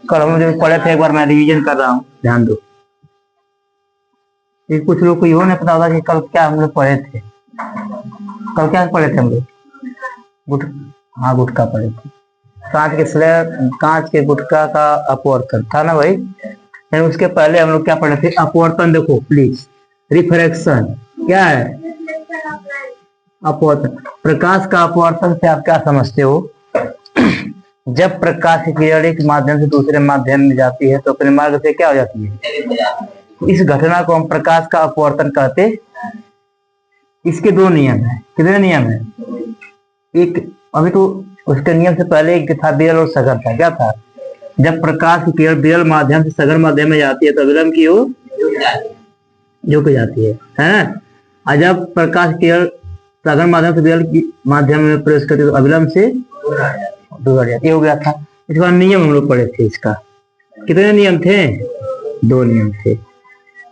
कल हम जो पढ़े थे एक बार मैं रिवीजन कर रहा हूँ, ध्यान दो। ये कुछ लोग को यो नहीं पता होगा कि कल क्या हम लोग पढ़े थे। कल क्या पढ़े थे हम लोग? गुट हाँ, गुटखा पढ़े थे। कांच के गुटखा का अपवर्तन था ना भाई। उसके पहले हम लोग क्या पढ़े थे? अपवर्तन देखो प्लीज, रिफ्रैक्शन क्या है? अपवर्तन। प्रकाश का अपवर्तन से आप क्या समझते हो? जब प्रकाश की किरण एक माध्यम से दूसरे माध्यम में जाती है तो अपने मार्ग से क्या हो जाती है? इस घटना को हम प्रकाश का अपवर्तन कहते हैं। इसके दो नियम है। कितने नियम है? एक, अभी तो उसके नियम से पहले एक था विरल और सघन था। क्या था? जब प्रकाश की किरण विरल माध्यम से सघन माध्यम में जाती है तो विलंब की ओर झुक जाती है। और जब प्रकाश की किरण सघन माध्यम से विरल माध्यम में प्रवेश करती है तो अविलंब से दूर जाती। हो गया था। इसके बाद नियम हम लोग पढ़े थे इसका। कितने नियम थे? दो नियम थे।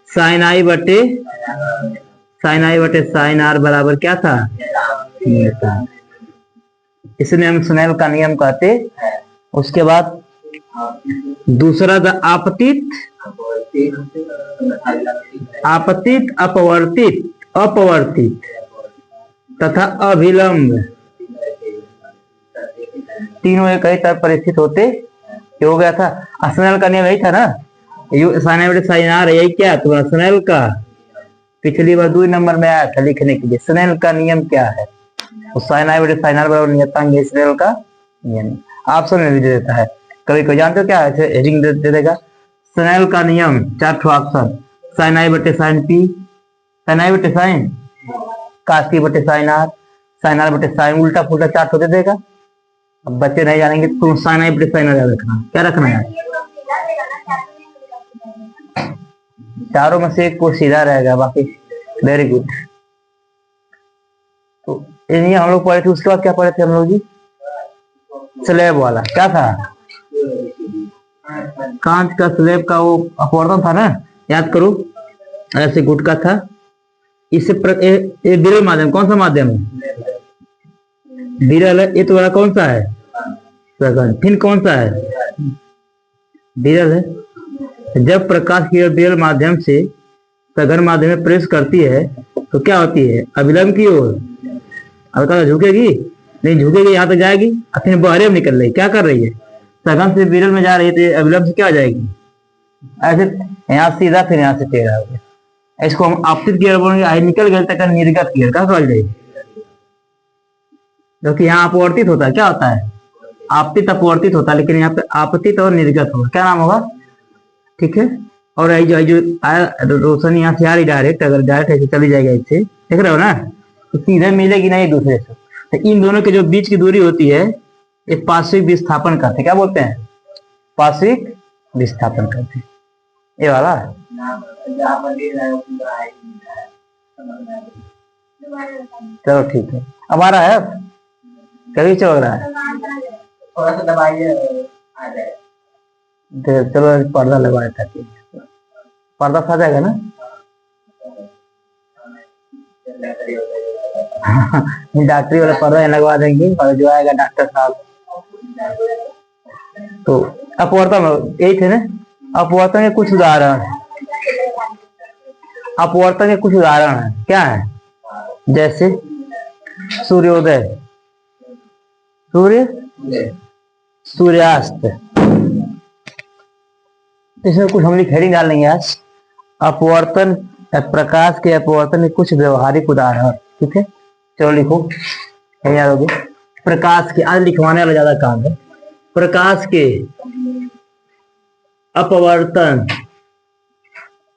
साइन आई बटे साइन आर बराबर क्या था? इसलिए हम स्नेल का नियम कहते। उसके बाद दूसरा था आपतित अपवर्तित तथा अभिलंब। तीनों एक ही तरह परिस्थित होते। हो गया था। स्नेल का नियम यही था ना, साइन आर यही क्या तुम्हारा स्नेल का? पिछली बार 2 नंबर में आया था लिखने के लिए। स्नेल का नियम क्या है? साइन आर बराबर नियतांक स्नेल का नियम ऑप्शन में भी दे देता है। कभी कोई जानते हो क्या है? हेडिंग दे देगा स्नेल का नियम, 4 ऑप्शन। साइन आई बटे साइन पी, साइन आई बटे साइन कास की बटे साइन आर बटे साइन, उल्टा पुल्टा 4 दे देगा। अब बच्चे नहीं जानेंगे तो साइन आई बटे साइन आर याद रखना। क्या रखना है? चारों में से एक को सीधा रहेगा, बाकी वेरी गुड। तो ये हम लोग पढ़े थे। उसके बाद क्या पढ़े थे हम लोग जी? स्लेब वाला। क्या था? कांच का स्लेब का वो अपवर्तन था ना, याद करो। ऐसे गुटका था। इससे विरल माध्यम, कौन सा माध्यम है? विरल है। ये तो वाला कौन सा है? सघन। फिर कौन सा है? विरल है। जब प्रकाश की विरल माध्यम से सघन माध्यम में प्रवेश करती है तो क्या होती है? अविलंब की ओर। अब कहा झुकेगी नहीं, झुकेगी यहाँ तक जाएगी, फिर बहरे में निकल रही। क्या कर रही है? सघन से विरल में जा रही है, अविलंब से क्या हो जाएगी? ऐसे यहाँ सीधा, फिर यहाँ से टेढ़ा हो गया। इसको हम आपतित गियर बोलेंगे। आई निकल गए तक निर्गत गियर का समझ जाएगी। क्योंकि यहाँ अपवर्तित होता है। क्या होता है? आपतित अपवर्तित होता है, लेकिन यहाँ पे आपतित और निर्गत होगा। क्या नाम होगा? ठीक है। और जो रोशनी यहाँ से आ रही डायरेक्ट, अगर डायरेक्ट ऐसे चली जाएगा, इससे देख रहे हो ना, तो सीधे मिलेगी नहीं एक दूसरे से। तो इन दोनों के जो बीच की दूरी होती है, एक पार्श्विक विस्थापन करते। क्या बोलते हैं? पार्श्विक विस्थापन करते। ये वाला चलो ठीक है। अब आ रहा है? कभी चल रहा है? थोड़ा सा दबाइए। चलो पर्दा लगवाए ताकि पर्दा खा जाएगा ना। डॉक्टरी वाला पर्दा लगवा देंगे और जो आएगा डॉक्टर साहब। तो अपवर्तन यही थे ना। अपवर्तन के कुछ उदाहरण है। क्या है? जैसे सूर्योदय, सूर्यास्त। इसमें कुछ हम हेडिंग डाल लेंगे आज। अपवर्तन, प्रकाश के अपवर्तन के कुछ व्यवहारिक उदाहरण। ठीक है, चलो लिखो याद। प्रकाश के, आज लिखवाने वाला ज्यादा काम है। प्रकाश के अपवर्तन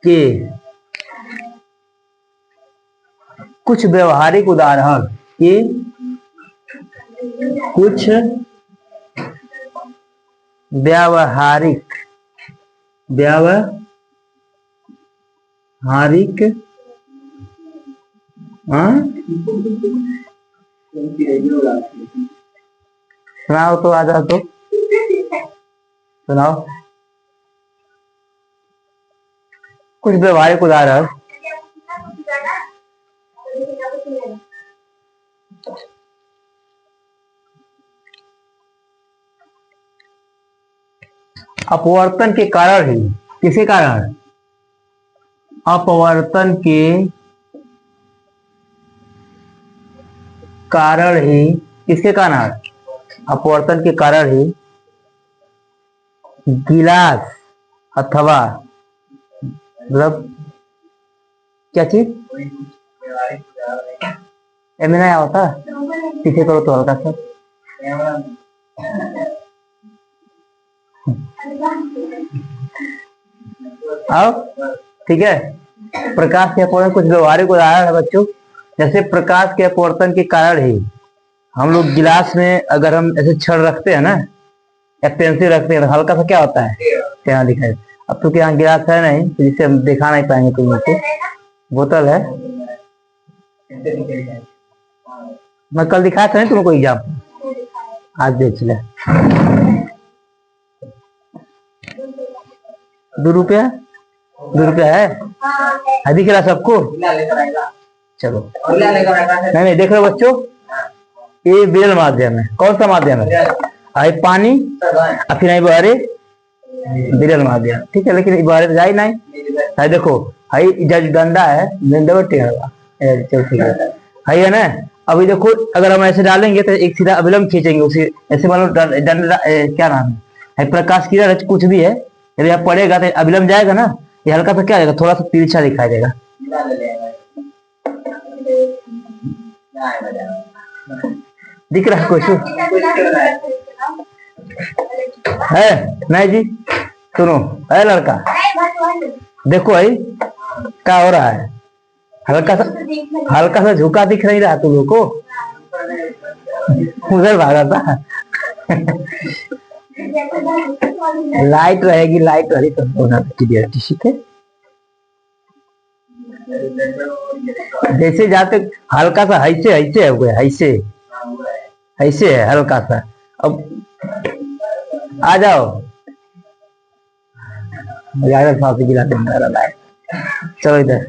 के कुछ व्यवहारिक उदाहरण के कुछ व्यावहारिक सुनाओ तो, आजा तो सुनाओ कुछ व्यवहारिक उदाहरण। अपवर्तन के कारण ही, किसके कारण? अपवर्तन के कारण ही, किसके कारण? अपवर्तन के कारण ही गिलास अथवा, मतलब क्या चीज एम नहीं होता, पीछे करो तो हल्का सा। आओ, ठीक है। प्रकाश के अपवर्तन कुछ व्यवहारिक उदाहरण है बच्चों। जैसे प्रकाश के अपवर्तन के कारण ही हम लोग गिलास में अगर हम ऐसे छड़ रखते हैं ना, या पेंसिल रखते हैं, हल्का सा क्या होता है, यहाँ दिखाई। अब तो यहाँ गिलास है नहीं, तो जिससे हम दिखा नहीं पाएंगे तुम लोग को। बोतल है, मैं कल दिखाया था नहीं तुमको एग्जाम, आज देख ले। 2 रुपया, 2 रुपया है, दिख रहा सबको? चलो, नहीं देख रहे हो बच्चों, ये विरल माध्यम है। कौन सा माध्यम है? आई पानी, फिर नहीं बहरे, विरल माध्यम, ठीक है। लेकिन बहरे तो जाए नहीं, है देखो, हाई जज डंडा है, चल ठीक है ना। अभी देखो, अगर हम ऐसे डालेंगे तो एक सीधा अभिलंब खींचेंगे उसी, ऐसे मान लो डंडा, क्या नाम है, प्रकाश किरण कुछ भी है, यदि आप पढ़ेगा तो अभिलंब जाएगा ना, ये हल्का सा क्या आएगा, थोड़ा सा तिरछा दिखाई देगा। दिख रहा है कुछ है? नहीं जी, सुनो, है लड़का, देखो भाई क्या हो रहा है, हल्का सा झुका दिख नहीं रहा तुम लोग को? उधर भागा था। लाइट रहेगी, लाइट रही तो होना क्लियर, ठीक है। जैसे जाते हल्का सा ऐसे ऐसे हो गया, ऐसे ऐसे है हल्का सा। अब आ जाओ, गिला देंगे। चलो इधर,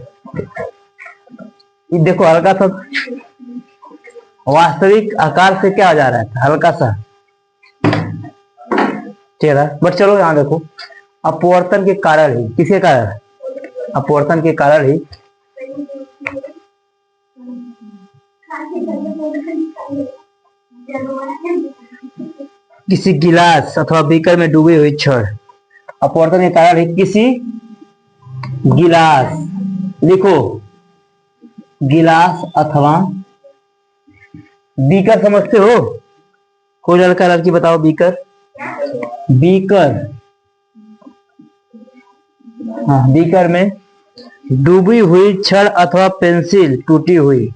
देखो हल्का सा वास्तविक आकार से क्या हो जा रहा है, हल्का सा चेहरा। बट चलो यहाँ देखो, अपवर्तन के कारण ही, किसके कारण? अपवर्तन के कारण ही किसी गिलास अथवा बीकर में डूबी हुई छड़, अपवर्तन के कारण ही किसी गिलास, लिखो गिलास अथवा बीकर, समझते हो? कोई लड़का लड़की बताओ, बीकर, बीकर, हाँ, बीकर में डूबी हुई छड़ अथवा पेंसिल, टूटी हुई,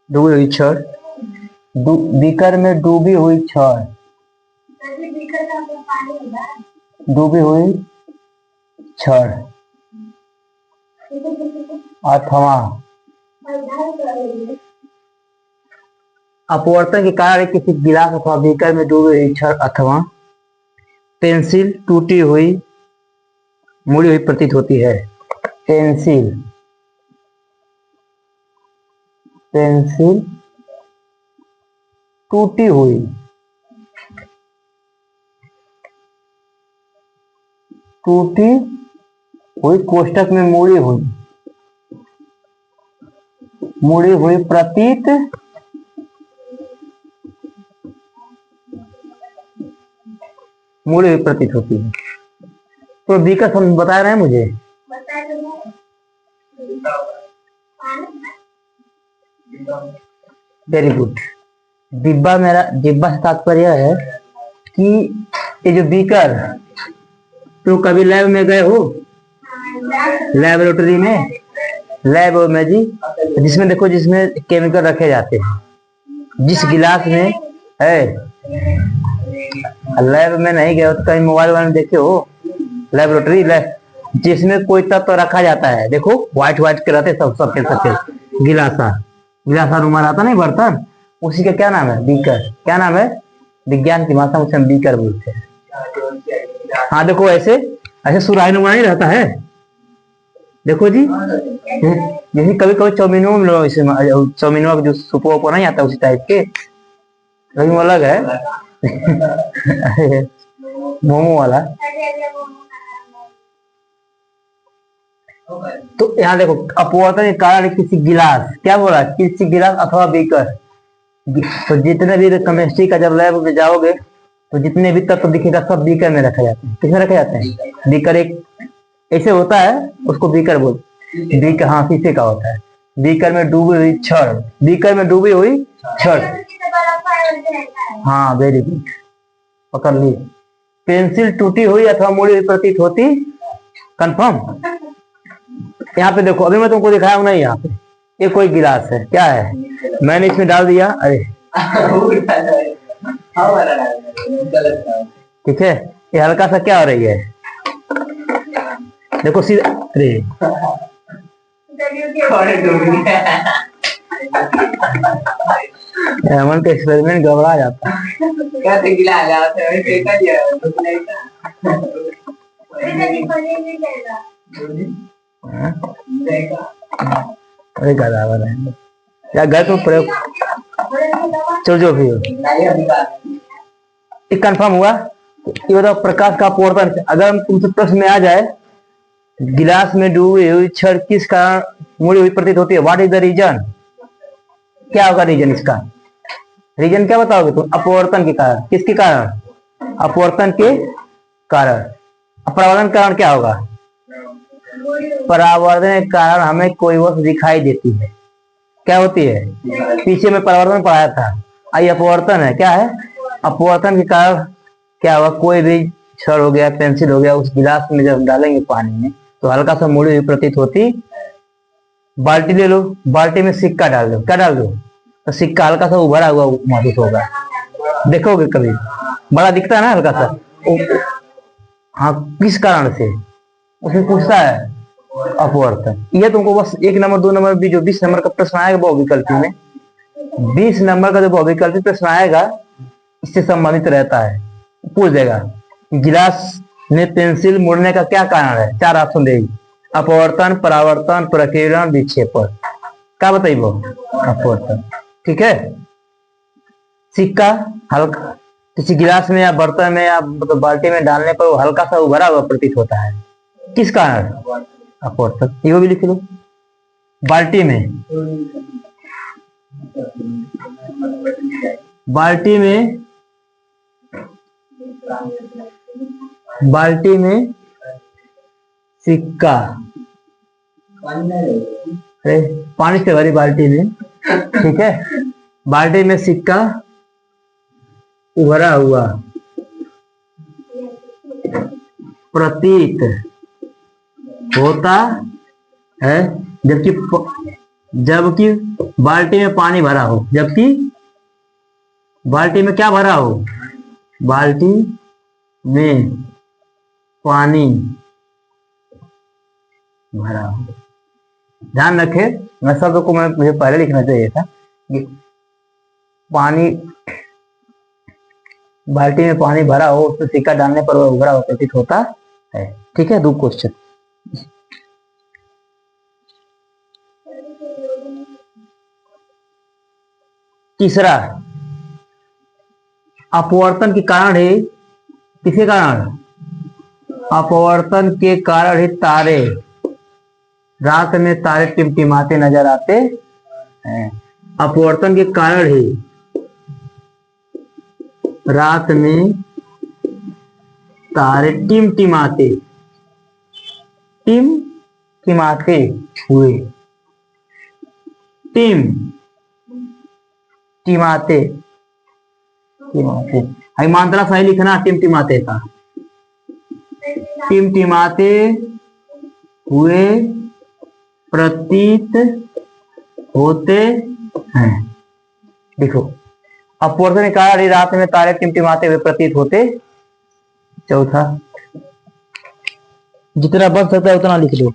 डूबी हुई छड़, बीकर में डूबी हुई छड़, डूबी हुई छड़ अथवा अपवर्तन के कारण किसी गिलास अथवा बीकर में डूबी हुई छड़ अथवा पेंसिल टूटी हुई, मुड़ी हुई प्रतीत होती है। पेंसिल, पेंसिल टूटी हुई, टूटी हुई कोष्ठक में मुड़ी हुई, मुड़ी हुई प्रतीत होती है। तो बीकर हम बता रहे हैं मुझे, वेरी गुड। डिब्बा, मेरा डिब्बा से तात्पर्य है कि ये जो बीकर, तो कभी लैब में गए हो, लैबोरेटरी में, लैब में जी, जिसमें देखो, जिसमें केमिकल रखे जाते हैं, जिस गिलास में है, लैब में नहीं गए हो तो कहीं मोबाइल में देखे हो, लैबोरेटरी लैब, जिसमें कोई तत्व रखा जाता है, देखो व्हाइट व्हाइट के रहते सब सफेद गिलासा, गिलासा रुमाल आता नहीं, बर्तन, उसी का क्या नाम है? बीकर। क्या नाम है? विज्ञान की भाषा में उसे हम बीकर बोलते हैं। हाँ देखो, ऐसे ऐसे सुराही नुमा नहीं रहता है, देखो जी, जैसे कभी कभी चौमिनों में चौमिनों का जो सुपो उपो नहीं आता, उसी टाइप के, लेकिन वो अलग है। मोमो वाला। तो यहाँ देखो, अपवर्तन के कारण किसी गिलास, क्या बोला, किसी गिलास अथवा बीकर। तो जितने भी केमिस्ट्री का जब लैब में जाओगे तो जितने भी तत्व दिखेगा सब बीकर में रखे जाते हैं। किसमें रखे जाते हैं? बीकर एक ऐसे होता है, उसको बीकर बोल, बीकर, हाँ शीशे का होता है। बीकर में डूबी हुई छड़, बीकर में डूबी हुई छड़। हाँ वेरी गुड, पकड़ ली। पेंसिल टूटी हुई अथवा मुड़ी हुई प्रतीत होती, कंफर्म। यहाँ पे देखो, अभी मैं तुमको दिखाया हूं ना, यहाँ पे ये कोई गिलास है, क्या है, मैंने इसमें डाल दिया, अरे ठीक है, ये हल्का सा क्या हो रही है, देखो सीधा, अरे हेमंत का एक्सपेरिमेंट गड़बड़ा जाता है। अरे गड़बड़ है या घर में प्रयोग, चलो जो भी हो, कंफर्म हुआ। ये बताओ, प्रकाश का अपवर्तन, अगर तुमसे प्रश्न में आ जाए गिलास में डूबी हुई छड़ किस कारण मुड़ी हुई प्रतीत होती है, व्हाट इज द रीजन, क्या होगा रीजन इसका, रीजन क्या बताओगे तुम? अपवर्तन के कारण, किसके कारण? अपवर्तन के कारण। परावर्तन के कारण क्या होगा? परावर्तन के कारण हमें कोई वस्तु दिखाई देती है, क्या होती है? पीछे में परावर्तन पढ़ाया था, आई अपवर्तन है, क्या है? अपवर्तन के कारण क्या होगा, कोई भी छड़ हो गया, पेंसिल हो गया, उस गिलास में जब डालेंगे पानी में तो हल्का सा मुड़ी हुई प्रतीत होती। बाल्टी ले लो, बाल्टी में सिक्का डाल दो, क्या डाल दो, तो सिक्का हल्का सा उभरा हुआ महसूस होगा, देखोगे कभी, बड़ा दिखता है ना हल्का सा। हाँ, किस कारण से, उसमें पूछता है अपवर्तन। ये तुमको बस 1 नंबर 2 नंबर भी, जो 20 नंबर का प्रश्न आएगा बहुविकल्पी में, 20 नंबर का जो बहुविकल्पी प्रश्न आएगा इससे संबंधित रहता है, पूछ देगा गिलास में पेंसिल मुड़ने का क्या कारण है, 4 ऑप्शन देगी, अपवर्तन, परावर्तन, प्रकीर्णन, विक्षेपण, क्या बताइए? अपवर्तन, ठीक है। सिक्का हल्का किसी गिलास में या बर्तन में या मतलब बाल्टी में डालने पर वो हल्का सा उभरा हुआ प्रतीत होता है, किस कारण? अपवर्तन, ये भी लिख लो। बाल्टी में, बाल्टी में, बाल्टी में सिक्का, अरे पानी से भरी बाल्टी में, ठीक है, बाल्टी में सिक्का उभरा हुआ प्रतीत होता है, जबकि जबकि बाल्टी में पानी भरा हो, जबकि बाल्टी में क्या भरा हो, बाल्टी में पानी भरा हो। ध्यान रखे, मैं शब्द को मुझे पहले लिखना चाहिए था, पानी, बाल्टी में पानी भरा हो, उसमें सिक्का डालने पर वह उभरा हुआ प्रतीत होता है, ठीक है। 2 क्वेश्चन। तीसरा, अपवर्तन के कारण है, किसके कारण? अपवर्तन के कारण ही तारे, रात में तारे टिमटिमाते नजर आते हैं। अपवर्तन के कारण ही रात में तारे टिमटिमाते, टिमटिमाते हुए, टिमटिमाते, टिमाते, मात्रा सही लिखना टिमटिमाते का, टिमटिमाते हुए प्रतीत होते हैं। देखो, अपवर्तन के कारण रात में तारे टिमटिमाते हुए प्रतीत होते। चौथा, जितना बन सकता है उतना लिख लो।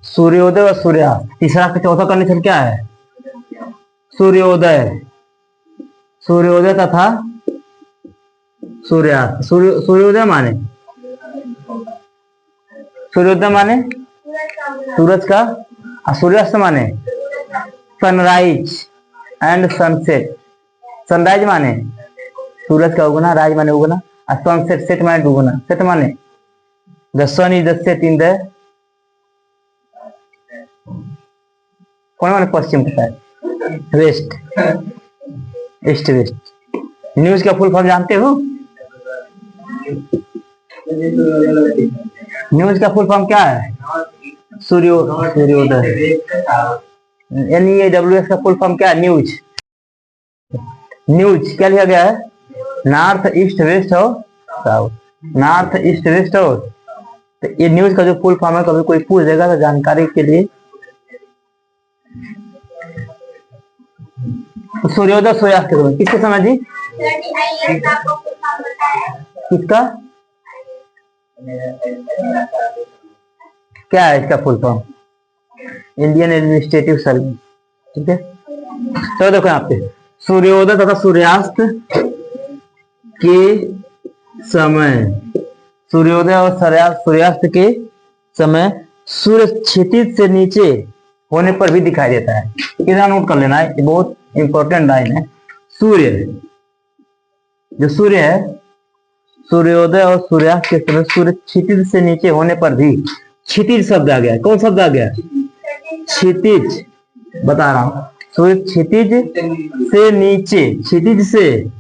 सूर्योदय और सूर्यास्त। तीसरा का चौथा कंडीशन क्या है? सूर्योदय, सूर्योदय तथा सूर्यास्त। सूर्योदय माने, सूर्योदय माने सूरज का, और सूर्यास्त माने सनराइज एंड सनसेट। सनराइज माने सूरज का उगना, राइज माने उगना, और सनसेट सेट माने डूबना। सेट माने the sun is the set in the, कौन माने पश्चिम का है, वेस्ट, ईस्ट वेस्ट। न्यूज का फुल फॉर्म जानते हो? न्यूज का फुल फॉर्म क्या है? सूर्योदय। NEWS का फुल फॉर्म क्या है? न्यूज। न्यूज क्या लिखा गया है? नॉर्थ ईस्ट वेस्ट और साउथ, नॉर्थ ईस्ट वेस्ट और, तो ये न्यूज का जो फुल फॉर्म है, कभी कोई पूछ देगा तो जानकारी के लिए। सूर्योदय सूर्यास्त किसके समय जी? किसका? क्या है इसका full form? Indian administrative service. ठीक है, तो देखो यहाँ पे सूर्योदय तथा सूर्यास्त के समय, सूर्योदय और सूर्यास्त के समय सूर्य क्षितिज से नीचे होने पर भी दिखाई देता है। इतना नोट कर लेना है, ये बहुत इंपॉर्टेंट लाइन है। सूर्य, जो सूर्य है, सूर्योदय और सूर्यास्त के समय सूर्य क्षितिज से नीचे होने पर भी, क्षितिज शब्द आ गया। कौन शब्द आ गया? क्षितिज। बता रहा हूं, सूर्य क्षितिज से नीचे, क्षितिज से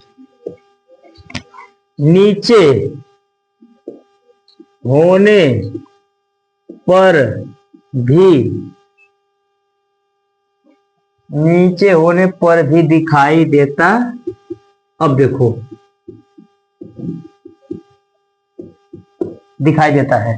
नीचे होने पर भी, नीचे होने पर भी दिखाई देता। अब देखो, दिखाई देता है।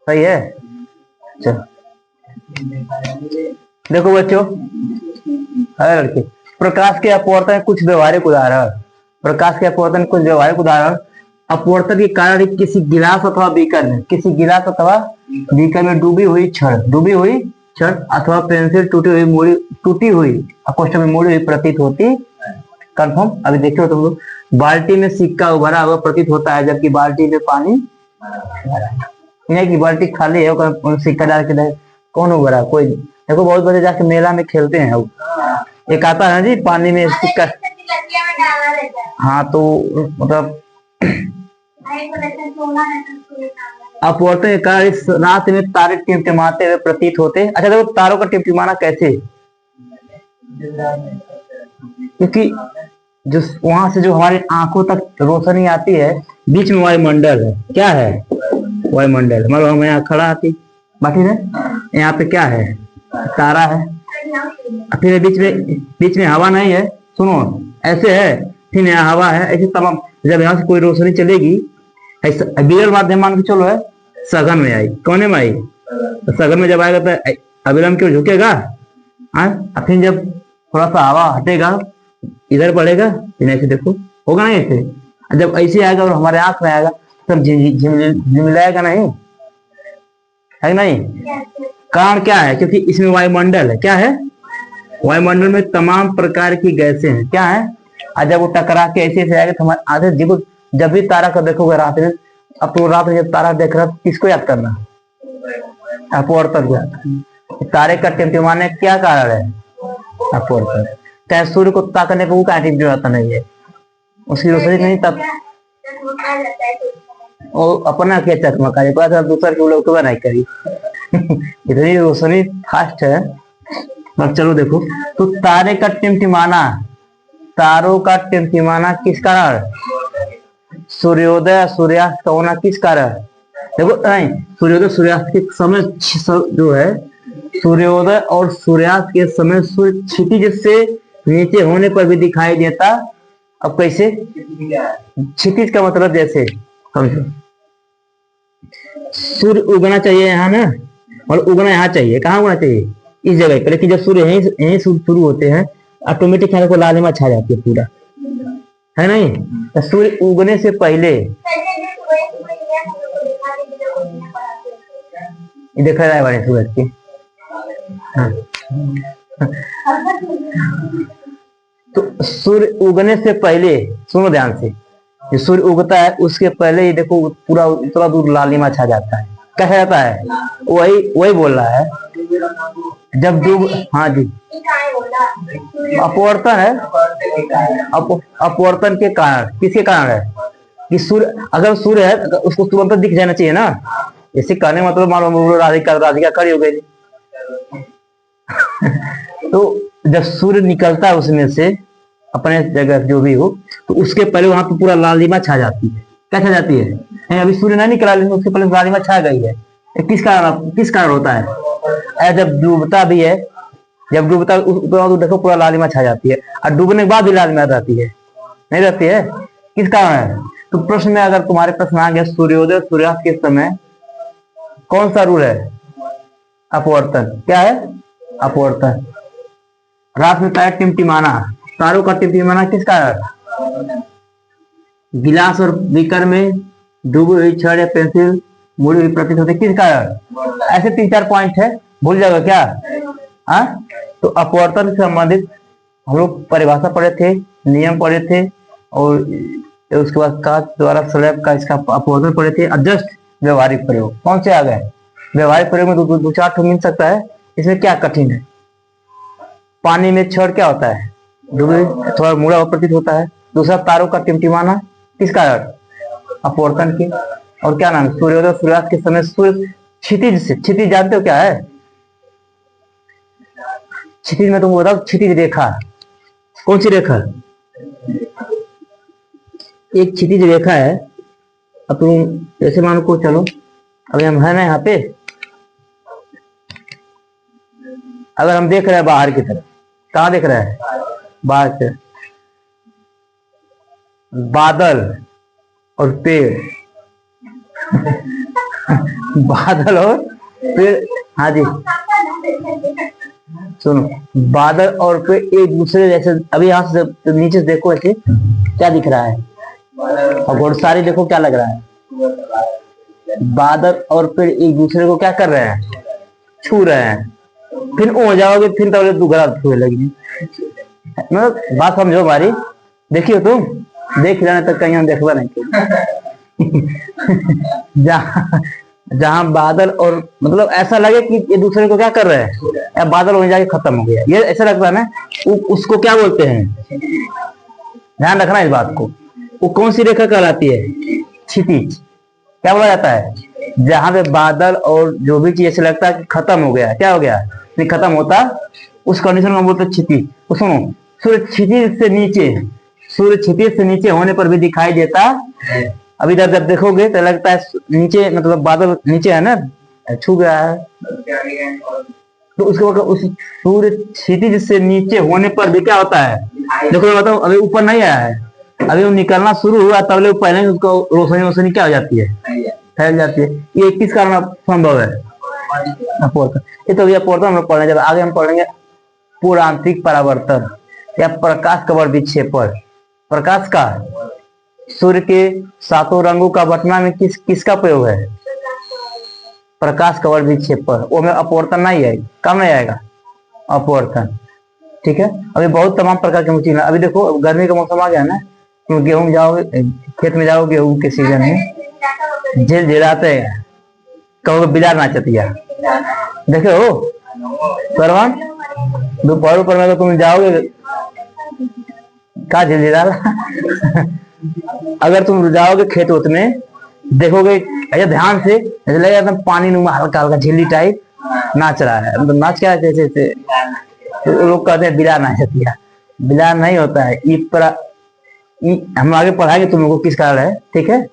सही है? चलो देखो बच्चों, अरे लड़के, प्रकाश के अपवर्तन कुछ व्यवहारिक उदाहरण। प्रकाश के अपवर्तन कुछ व्यवहारिक उदाहरण। अपवर्तन के कारण किसी गिलास अथवा बीकर में, किसी गिलास अथवा बीकर में डूबी हुई छड़ अथवा पेंसिल टूटी हुई अकोष्ठ में मोड़ी हुई प्रतीत होती। कंफर्म? अभी देखो तुम लोग, बाल्टी में सिक्का उभरा हुआ प्रतीत होता है, जबकि बाल्टी में पानी नहीं, कि बाल्टी खाली है, सिक्का डाल के कौन उभरा? कोई। देखो बहुत बच्चे जाके मेला में खेलते हैं, एक आता है जी पानी में सिक्का। हाँ, तो मतलब अपवर्तन के कारण इस रात में तारे टिमटिमाते हुए प्रतीत होते। अच्छा देखो, तारों का टिमटिमाना कैसे? क्योंकि जो वहां से जो हमारी आंखों तक रोशनी आती है, बीच में वायुमंडल है। क्या है? वायुमंडल। मतलब हम यहाँ खड़ा आती बाकी है, यहाँ पे क्या है? तारा है। फिर बीच में हवा नहीं है, सुनो ऐसे है, फिर यहाँ हवा है, ऐसे तमाम। जब यहाँ से कोई रोशनी चलेगी, विरल माध्यम मान के चलो है, सघन में आई। कोने में आई? तो सघन में जब आएगा तो अविलंब क्यों झुकेगा? फिर जब थोड़ा सा हवा हटेगा, इधर बढ़ेगा, फिर ऐसे देखो होगा नहीं ऐसे। जब ऐसे आएगा और हमारे आंख में आएगा, तब झिमझिलाएगा नहीं, है नहीं? कारण क्या है? क्योंकि इसमें वायुमंडल है। क्या है? वायुमंडल में तमाम प्रकार की गैसें हैं। क्या है? और जब वो टकरा के ऐसे आएगा तो हमारे आधे देखो, जब भी तारा को देखोगे रात में, अब तो रात में जब तारा देख रहा, किसको याद करना? अपवर्तन को। तारे का टिमटिमाने क्या कारण है? अपवर्तन। चाहे सूर्य को ताकने पर वो क्या टिमटिमाता नहीं है, उसकी रोशनी नहीं, तब अपना क्या चकमका है, दूसरा के लोग तो नहीं करी। इतनी रोशनी फास्ट है। अब चलो देखो, तो तारे का टिमटिमाना, तारों का टिमटिमाना किस कारण? सूर्योदय सूर्यास्त का होना किस कारण? देखो नहीं, सूर्योदय सूर्यास्त के समय जो है, सूर्योदय और सूर्यास्त के समय सूर्य क्षितिज से नीचे होने पर भी दिखाई देता। अब कैसे? क्षितिज का मतलब जैसे समझो, सूर्य उगना चाहिए यहाँ ना, और उगना यहाँ चाहिए। कहाँ उगना चाहिए? इस जगह पर। लेकिन जब सूर्य यहीं शुरू होते हैं, ऑटोमेटिक यहाँ को लालिमा छा जाती है पूरा, है नहीं? तो सूर्य उगने से पहले देखा रहा है बड़े सूरज की। हाँ। तो सूर्य उगने से पहले सुनो ध्यान से, जो सूर्य उगता है उसके पहले ही देखो पूरा इतना दूर लालिमा छा जाता है। कैसा जाता है? वही बोल रहा है जब डूब। हाँ जी, अपवर्तन है। अपवर्तन के कारण, किसके कारण है? कि सूर्य, अगर सूर्य है उसको तुरंत दिख जाना चाहिए ना। इसे कहने मतलब मानो राधिका खड़ी हो गई। तो जब सूर्य निकलता है उसमें से अपने जगह जो भी हो, तो उसके पहले वहां पे पूरा लालिमा छा जाती है। क्या छा जाती है? अभी सूर्य नहीं निकला लेकिन उसके पहले लालिमा छा गई है। किस कारण होता है? जब डूबता भी है, जब डूबता है तो देखो पूरा लालिमा छा जाती है, और डूबने के बाद भी लालिमा रहती है, नहीं रहती है? किस कारण है? तो प्रश्न में अगर तुम्हारे प्रश्न आ गया सूर्योदय सूर्यास्त के समय कौन सा रूल है? अपवर्तन। क्या है? अपवर्तन। रात में पैर टिमटिमाना, तारों का टिमटिमाना किस कारण? गिलास और बीकर में डूबी हुई छड़ या पेंसिल मुड़ी हुई प्रतीत होती, किस कारण? ऐसे 3-4 पॉइंट है, भूल जाएगा क्या? हाँ, तो अपवर्तन से संबंधित हम लोग परिभाषा पढ़े थे, नियम पढ़े थे, और उसके बाद कांच द्वारा स्लैब का इसका अपवर्तन पढ़े थे। जस्ट व्यवहारिक प्रयोग कौन से आ गए? व्यवहारिक प्रयोग में दो चार ठो मिल सकता है। इसमें क्या कठिन है? पानी में छड़ क्या होता है? डूबे, थोड़ा मुड़ा हुआ प्रतीत होता है। दूसरा तारों का टिमटिमाना, किस कारण? अपवर्तन के। और क्या नाम? सूर्योदय सूर्यास्त के समय सूर्य क्षितिज से, क्षितिज जानते हो क्या है? क्षितिज में तुमको बताओ, क्षितिज रेखा कौन सी रेखा? एक क्षितिज रेखा है। अब तुम ऐसे मान को चलो, अभी हम है ना यहाँ पे, अगर हम देख रहे हैं बाहर की तरफ, कहाँ देख रहे हैं? बाहर से बादल और पेड़। बादल और पेड़, हाँ जी सुनो, बादल और पेड़ एक दूसरे जैसे, अभी यहाँ से नीचे से देखो ऐसे क्या दिख रहा है, और घुड़सारी देखो क्या लग रहा है। बादल और पेड़ एक दूसरे को क्या कर रहे हैं? छू रहे हैं। फिर हो जाओगे, फिर तो दुगरा छूने लगी। मतलब बात समझो हमारी, देखियो तुम देख लेना तक कहीं हम देखवा नहीं। जहां बादल और मतलब ऐसा लगे कि ये दूसरे को क्या कर रहे हैं, या बादल वहीं जाके खत्म हो गया, ये ऐसा लगता है ना, उसको क्या बोलते हैं? ध्यान रखना इस बात को। वो कौन सी रेखा कहलाती है? क्षितिज। क्या बोला जाता है? जहां पे बादल और जो भी चीज ऐसे लगता है कि खत्म हो गया, क्या हो गया, नहीं खत्म होता, उस कंडीशन में बोलते क्षितिज। तो सुनो, सूर्य क्षितिज से नीचे, सूर्य क्षितिज से नीचे होने पर भी दिखाई देता। अभी जब देखोगे तो लगता है नीचे, मतलब बादल नीचे है ना, छू गया है। तो उसके बाद उस सूर्य क्षितिज से नीचे होने पर भी क्या होता है? देखो मैं बताऊं, अभी ऊपर नहीं आया है, अभी वो निकलना शुरू हुआ, तब पहले ही उसको रोशनी क्या हो जाती है? फैल जाती है। ये किस कारण संभव है? अपवर्तन। ये तो भैया अपवर्तन हम लोग पढ़ने जब आगे हम पढ़ेंगे पूर्णांतरिक परावर्तन या प्रकाश कवर विक्षेपण। प्रकाश का, सूर्य के 7 रंगों का बटना में किसका प्रयोग है? प्रकाश कवर विक्षेपण। वो में अपवर्तन नहीं है, कम नहीं आएगा अपवर्तन। ठीक है, अभी बहुत तमाम प्रकार के मशीन है। अभी देखो गर्मी का मौसम आ गया ना, तो गेहूं जाओगे, खेत में जाओगे गेहूं के सीजन में, झिलझिलाते हैं, कहोगे बिलार नाचतिया, देखे हो परवान? दोपहर पर में तो तुम जाओगे का झिलझिला। अगर तुम जाओगे खेत उत में, देखोगे अच्छा ध्यान से, लगेगा एकदम पानी नुमा हल्का हल्का झिल्ली टाइप नाच रहा है। मतलब नाच क्या है जैसे, तो लोग कहते हैं बिलार नाचतिया। बिलार नहीं होता है, हम आगे पढ़ाएंगे तुम लोगों को किस कारण है। ठीक है,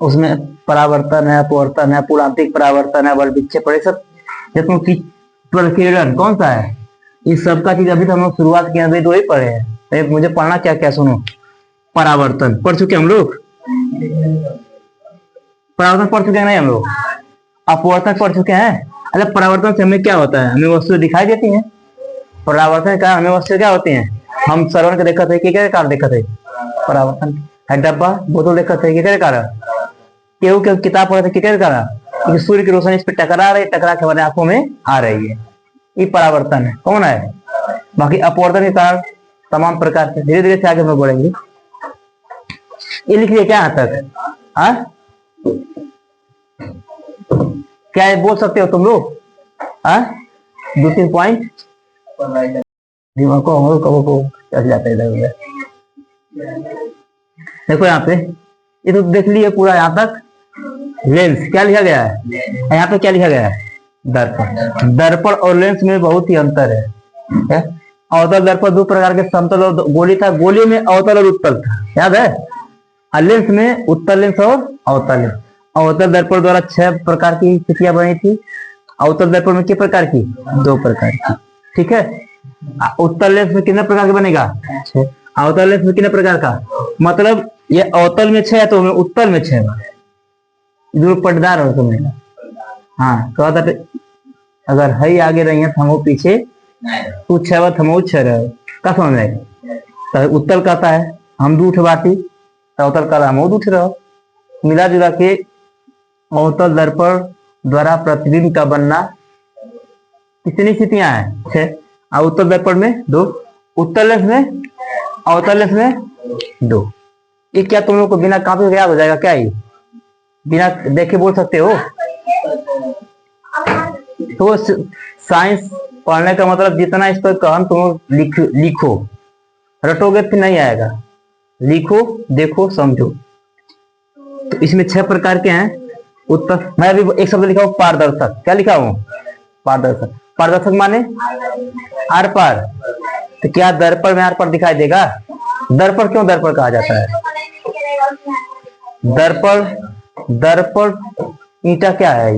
उसमें परावर्तन है, अपवर्तन है, पूर्णांतरिक परावर्तन है, बल विक्षेपण, सब जब तुम प्रकीर्णन कौन सा है, इस सब का चीज अभी तो हम लोग शुरुआत किए अभी तो वही पढ़े हैं। मुझे पढ़ना क्या क्या सुनो, परावर्तन पढ़ चुके हम लोग, परावर्तन पढ़ चुके हैं नहीं हम लोग, अपवर्तन पढ़ चुके हैं। अच्छा परावर्तन से हमें क्या होता है, हमें वस्तु दिखाई देती है। परावर्तन का हमें वस्तु क्या होती है, हम श्रवण के देखा थे कि क्या कारण देखा थे, परावर्तन है। डब्बा बोतल देखा थे कि क्या कारण, केहू के किताब पढ़े थे कि क्या कारण, क्योंकि सूर्य की रोशनी इस पर टकरा रही, टकरा के हमारे आंखों में आ रही है, ये परावर्तन है। कौन है, बाकी अपवर्तन के कारण तमाम प्रकार के, धीरे धीरे से आगे हम लोग बढ़ेंगे। ये लिख लिया क्या यहाँ तक, हाँ क्या ये बोल सकते हो तुम लोग, हाँ 2-3 पॉइंट दिमाग को हम लोग कबो को चल जाता है इधर उधर। देखो यहाँ पे ये तो देख लिए पूरा यहाँ तक। लेंस क्या लिखा गया है, यहाँ पे क्या लिखा गया है, दर्पण। दर्पण और लेंस में बहुत ही अंतर है। अवतल दर्पण 2 प्रकार के, समतल और गोली था, गोली में अवतल और उत्तल था, याद है। और लेंस में उत्तल लेंस और अवतल लेंस। अवतल दर्पण द्वारा 6 प्रकार की स्थितियां बनी थी, अवतल दर्पण में कितने प्रकार की, 2 प्रकार की, ठीक है। उत्तल लेंस में कितने प्रकार का बनेगा, 6। अवतल लेंस में कितने प्रकार का, मतलब ये अवतल में 6 है तो उत्तल में 6 है, पटदार हो समझेगा। हाँ तो अगर है आगे रही है थमो पीछे, तू 6 थमो 6 रहे, क्या समझ में, तो उत्तल कहता है हम 2 बाटी, अवतल का हम 2 रहो, मिला जुला के अवतल दर्पण द्वारा प्रतिबिंब का बनना कितनी स्थितियां हैं, 6। और उत्तल दर्पण में 2, उत्तल लेंस में, अवतल लेंस में 2। ये क्या तुम लोग को बिना कापी के याद हो जाएगा क्या, ये बिना देखे बोल सकते हो। तो साइंस पढ़ने का मतलब जितना इस पर कहम तुम लिखो, रटोगे फिर नहीं आएगा, लिखो देखो समझो। तो इसमें 6 प्रकार के हैं उत्तर। मैं अभी एक शब्द लिखा हूं पारदर्शक, क्या लिखा हूं, पारदर्शक। पारदर्शक माने आर पार, तो क्या दर्पण में आर पार दिखाई देगा। दर्पण क्यों दर्पण कहा जाता है, दर्पण, दर्पण ईंटा क्या है,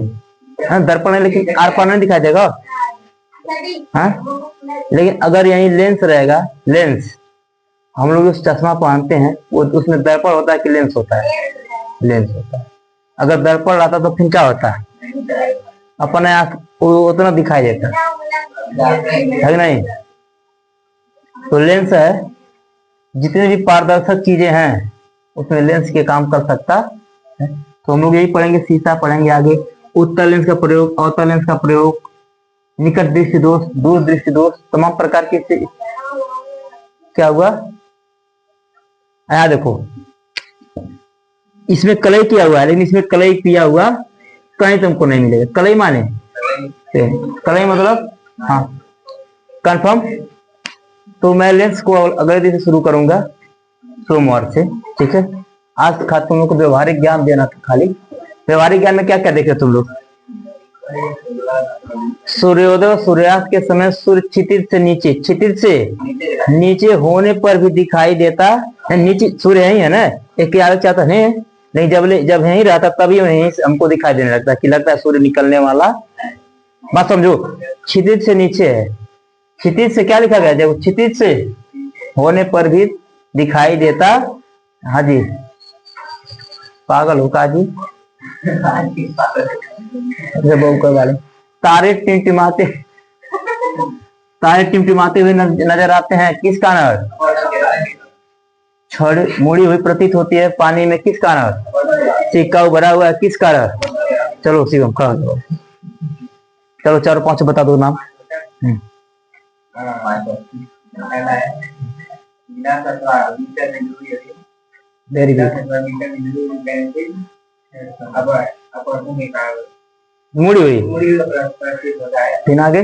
दर्पण है लेकिन आर पार नहीं दिखाई देगा, हाँ। लेकिन अगर यही लेंस रहेगा, लेंस हम लोग उस चश्मा पहनते हैं वो उसमें दर्पण होता है कि लेंस होता है, लेंस होता है। अगर दर्पण रहता तो फिर क्या होता है, अपने आंख उतना दिखाई देता है कि नहीं। तो लेंस है, जितने भी पारदर्शक चीजें हैं उसमें लेंस के काम कर सकता है। तो हम लोग यही पढ़ेंगे, शीशा पढ़ेंगे आगे, उत्तल लेंस का प्रयोग, अवतल लेंस का प्रयोग, निकट दृष्टि दोष, दूर दृष्टि दोष, तमाम प्रकार के। क्या हुआ, यहाँ देखो इसमें कलई किया हुआ है, लेकिन इसमें कलई किया हुआ कहीं तुमको नहीं मिलेगा। कलई माने कलई मतलब, हाँ कंफर्म। तो मैं लेंस को अगले दिन से शुरू करूंगा, सोमवार से, ठीक है। आज तुम लोग को व्यवहारिक ज्ञान देना था खाली। व्यवहारिक ज्ञान में क्या क्या देखे तुम लोग, सूर्योदय और सूर्यास्त के समय सूर्य क्षितिज से नीचे, क्षितिज से नीचे होने पर भी दिखाई देता है। नीचे सूर्य यही है ना, एक आगे चाहता है नहीं, जब यही रहता तभी यही हमको दिखाई देने लगता है कि लगता है सूर्य निकलने वाला। बात समझो, क्षितिज से नीचे है, क्षितिज से क्या लिखा गया, जब क्षितिज से होने पर भी दिखाई देता। हाँ जी पागल हो का जी वाले। तारे टिमटिमाते, तारे टिमटिमाते हुए नजर आते हैं, किस कारण, छड़ मुड़ी हुई प्रतीत होती है पानी में, किस कारण, सिक्का भरा हुआ है, किस कारण। चलो शिवम कह दो, चलो 4-5 बता दो नाम। वेरी गुड, मुड़ी हुई, फिर आगे